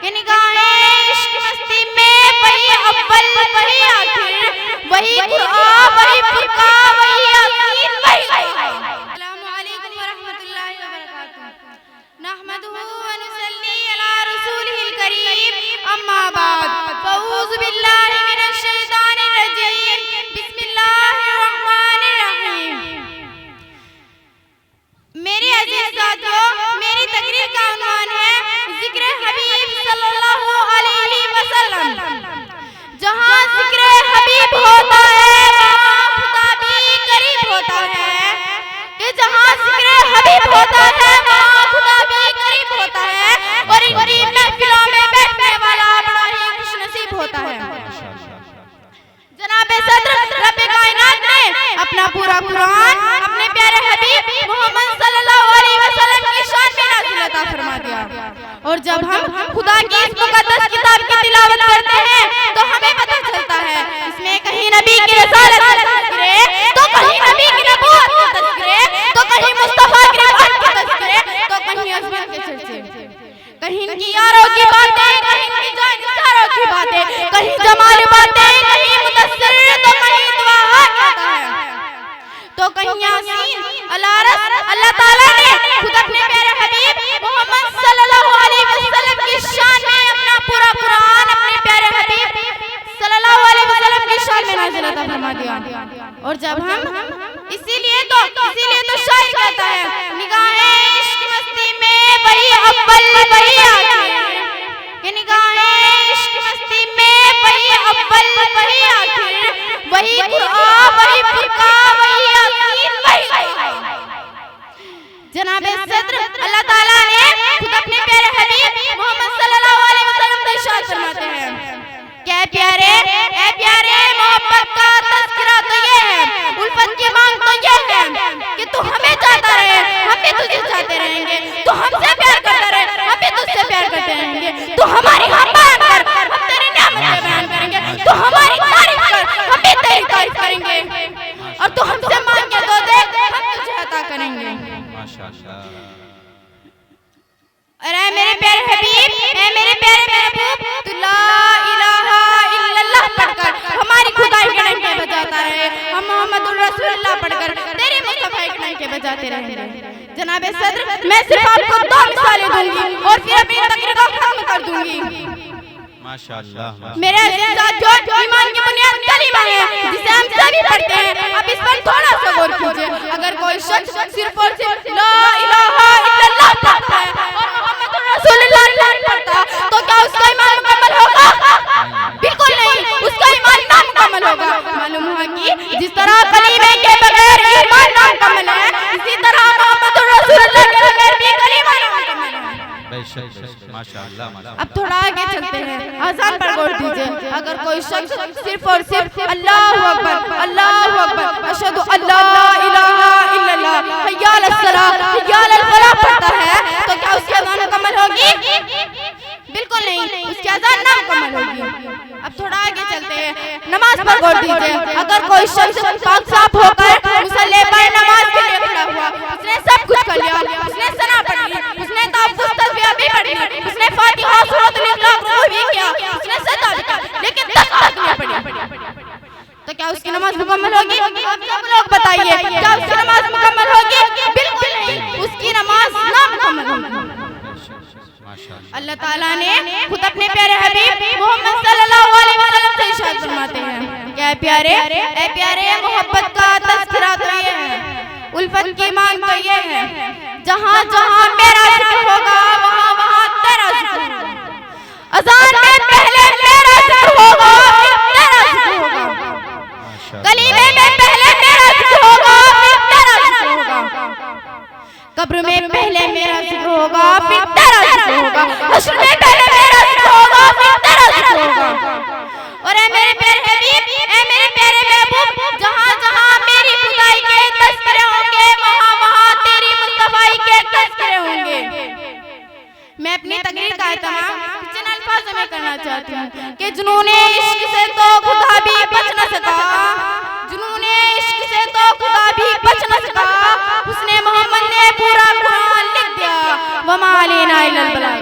कि निगाहें इश्क मस्ती में वही अव्वल वही आखिर, वही कुरान वही फुरकान वही यासीन वही। अस्सलामु अलैकुम व रहमतुल्लाहि व बरकातुहू। नहमदुहु व नुसल्ली अला रसूलिहिल करीम, अम्मा बाद, फअऊज़ु बिल्लाहि मिनश शैतानिर रजीम, बिस्मिल्लाहिर रहमानिर रहीम। मेरे अजीज साथियों, मेरी तकरीर का उन्वान है जिक्र हबीब सल्लल्लाहु अलैहि वसल्लम। जहाँ जिक्र हबीब होता है वहाँ खुदा भी करीब होता है, कि जहाँ जिक्र हबीब होता है वहाँ खुदा भी करीब होता है, और इनकी महफिलों में बैठने वाला बड़ा ही खुशनसीब होता है। जनाब सदर रब्बे कायनात ने अपना पूरा कुरान अपने प्यारे हबीब मोहम्मद सल्लल्लाहु अलैहि वसल्लम की शान में नाज़िल अता फरमा दिया। और जब हम खुदा की इस मुक़द्दस किताब की तिलावत करते हैं तो हमें पता चलता है इसमें कहीं नबी की रसालत के तज़किरे, तो कहीं नबी की नबूवत के तज़किरे, तो कहीं मुस्तफा की रिफ़अत के तज़किरे, तो कहीं अज़मत के चर्चे, कहीं इनकी यारों की बातें, कहीं इनकी जानिसारों की बातें, कहीं जमाल बातें, कहीं मुदस्सिर, तो कहीं दुआ कहता है, तो कहीं यासीन अल-आरस। अल्लाह ताला ने खुद अपने प्यारे हबीब मोहम्मद सल्लल्लाहु अलैहि वसल्लम की शान में अपना पूरा कुरान अपने प्यारे हबीब सल्लल्लाहु अलैहि वसल्लम की शान में नाज़िल अता फरमा दिया। और जब हम इसीलिए तो शायर कहता है निगाहें इश्क मस्ती में वही अव्वल वही आखिर, कि निगाहें इश्क मस्ती में वही अव्वल वही आखिर, वही कुरान वही फुरकान वही यासीन वही। जनाब सदर अल्लाह ताला ने खुद अपने प्यारे हबीब मोहम्मद सल्लल्लाहु अलैहि वसल्लम से इरशाद फरमाते हैं, क्या प्यारे ए प्यारे मोहब्बत का तज़किरा तो ये है, उल्फत की मांग तो ये है कि तू हमें चाहता रहे हम भी तुझे चाहते रहेंगे, तू हमसे प्यार करता रहे हम भी तुझसे प्यार करते रहेंगे, तू हमारी हम बयान कर हम तेरी नेमतें बयान करेंगे, तू हमारी तारीफ कर हम भी तेरी तारीफ करेंगे, और तू हमसे मांग के तो दे हम तुझे अता करेंगे। माशाअल्लाह। अरे मेरे प्यारे हबीब, ए मेरे प्यारे महबूब, तू ला इलाहा इल्लल्लाह पढ़कर हमारी खुदाई के डंके बजाता रहे, हम मोहम्मदुर रसूलुल्लाह पढ़कर तेरे मुस्तफा के डंके बजाते रहेंगे। जनाब सदर, मैं सिर्फ आपको दो मिसालें दूंगी और फिर अपनी तकरीर को खत्म कर दूंगी। माशाअल्लाह। मेरे अजीज साथियों, ईमान की बुनियाद कलीमा है जिसे हम सभी पढ़ते हैं। अब इस पर थोड़ा सा गौर कीजिए। अगर कोई शख्स सिर्फ और सिर्फ ला इलाहा इल्लल्लाह पढ़ता है और मोहम्मदुर रसूलुल्लाह नहीं पढ़ता तो क्या उसका ईमान मुकम्मल होगा? बिल्कुल नहीं, उसका ईमान नामुकम्मल होगा। मालूम हुआ कि जिस तरह कलीमे के बगैर ईमान नामुकम्मल है, इसी तरह मोहम्मदुर रसूलुल्लाह के बगैर भी कलीमा नामुकम्मल है। माशाअल्लाह। अब थोड़ा आगे चलते हैं, आज़ान पर गौर दीजिए। अगर कोई शख्स सिर्फ और सिर्फ अल्लाहु अकबर अशहदु अल्ला इलाहा इल्लल्लाह हय्या अलस सलाह हय्या अलल फलाह पढ़ता है तो क्या उसकी अज़ान मुकम्मल होगी? बिल्कुल नहीं, उसकी अज़ान नामुकम्मल होगी। अब थोड़ा आगे चलते हैं, नमाज पर गौर दीजिए। अगर कोई शख्स पाक साफ होकर मुसल्ले पर नमाज के लिए खड़ा हुआ, उसने सब कुछ कर लिया, उसने सना पढ़ ली, उसने तहफ्फुज़ तस्बीह भी पढ़ ली, उसने फातिहा सूरतुल इखलास भी किया, उसने सजदा भी किया, लेकिन तस्बीह नहीं पढ़ी, तो क्या उसकी नमाज मुकम्मल होगी? आप सब लोग बताइए, क्या उसकी नमाज मुकम्मल होगी? बिल्कुल नहीं, उसकी नमाज नामुकम्मल होगी। अल्लाह ताला ने खुद अपने प्यारे हबीब मोहम्मद सल्लल्लाहु अलैहि वसल्लम से इरशाद फरमाते हैं, क्या प्यारे ए प्यारे मोहब्बत का तज़किरा तो ये है, उल्फत की मांग तो ये है, जहाँ जहाँ मेरा जिक्र होगा वहाँ वहाँ तेरा जिक्र होगा, अज़ान में पहले मेरा जिक्र होगा फिर तेरा जिक्र होगा, कलीमे में पहले मेरा जिक्र होगा फिर तेरा जिक्र होगा, कब्र में पहले मेरा जिक्र होगा फिर तेरा जिक्र होगा, हश्र में पहले मेरा जिक्र होगा फिर तेरा जिक्र होगा। और ए मेरे प्यारे हबीब, ए मेरे प्यारे महबूब, जहाँ जहाँ मेरी खुदाई के तज़किरे होंगे वहाँ वहाँ तेरी मुस्तफाई के तज़किरे होंगे। मैं अपनी तकरीर का इत्मीनान जिन अल्फाज़ों में करना चाहती हूँ कि जुनूने इश्क से तो खुदा भी बच न सका, जुनूने इश्क से तो खुदा भी बच न सका, उसने मोहम्मद ने पूरा कुरान लिख दिया, वमा अलैना इल्लल बलाग।